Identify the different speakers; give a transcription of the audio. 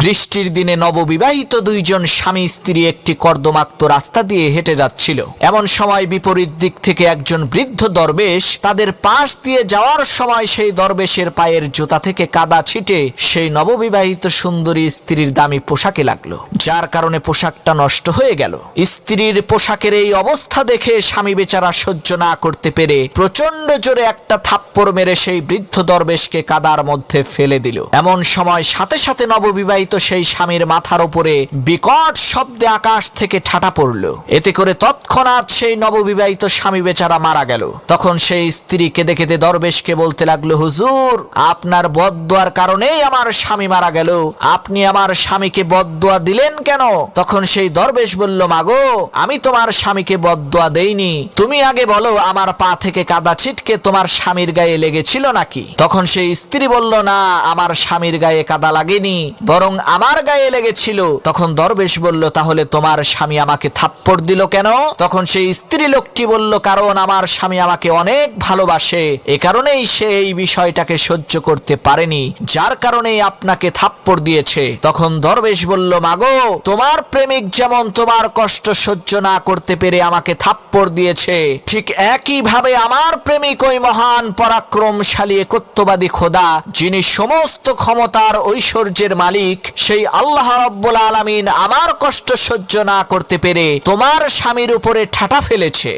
Speaker 1: বৃষ্টির দিনে নববিবাহিত দুইজন স্বামী স্ত্রী একটি কর্দমাক্ত রাস্তা দিয়ে হেঁটে যাচ্ছিল। এমন সময় বিপরীত দিক থেকে একজন বৃদ্ধ দরবেশ তাদের পাশ দিয়ে যাওয়ার সময় সেই দরবেশের পায়ের জুতা থেকে কাদা ছিটে সেই নববিবাহিত সুন্দরী স্ত্রীর দামি পোশাকে লাগলো, যার কারণে পোশাকটা নষ্ট হয়ে গেল। স্ত্রীর পোশাকের এই অবস্থা দেখে স্বামী বেচারা সহ্য না করতে পেরে প্রচন্ড জোরে একটা থাপ্পড় মেরে সেই বৃদ্ধ দরবেশকে কাদার মধ্যে ফেলে দিল। এমন সময় সাথে সাথে নববিবাহিত সেই স্বামীর মাথার উপরে বিকট শব্দে আকাশ থেকে ঠাটা পড়ল। এতে করে তৎক্ষণাৎ সেই নববিবাহিত স্বামী বেচারা মারা গেল। তখন সেই স্ত্রী কেঁদে কেঁদে দরবেশকে বলতে লাগলো, হুজুর, আপনার বদদোয়ার কারণেই আমার স্বামী মারা গেল। আপনি আমার স্বামীকে বদদোয়া দিলেন কেন? তখন সেই দরবেশ বলল, মাগো, আমি তোমার স্বামীকে বদদোয়া দেইনি। তুমি আগে বলো, আমার পা থেকে কাদা ছিটকে তোমার স্বামীর গায়ে লেগেছিল নাকি? তখন সেই স্ত্রী বলল, না, আমার স্বামীর গায়ে কাদা লাগেনি, বরং আমার গায়ে লেগেছিল। তখন দরবেশ বলল, তাহলে তোমার স্বামী আমাকে থাপ্পড় দিল কেন? তখন সেই স্ত্রী লোকটি বলল, কারণ আমার স্বামী আমাকে অনেক ভালোবাসে, এ কারণেই সে এই বিষয়টাকে সহ্য করতে পারেনি, যার কারণে আপনাকে থাপ্পড় দিয়েছে। তখন দরবেশ বলল, মাগো, তোমার প্রেমিক যেমন তোমার কষ্ট সহ্য না করতে পেরে আমাকে থাপ্পড় দিয়েছে, ঠিক একই ভাবে আমার প্রেমিক ওই মহান পরাক্রমশালী একত্ববাদী খোদা, যিনি সমস্ত ক্ষমতার ঐশ্বর্যের মালিক, সেই আল্লাহ রাব্বুল আলামিন আমার কষ্ট সহ্য না করতে পেরে তোমার স্বামীর উপরে ঠাটা ফেলেছে।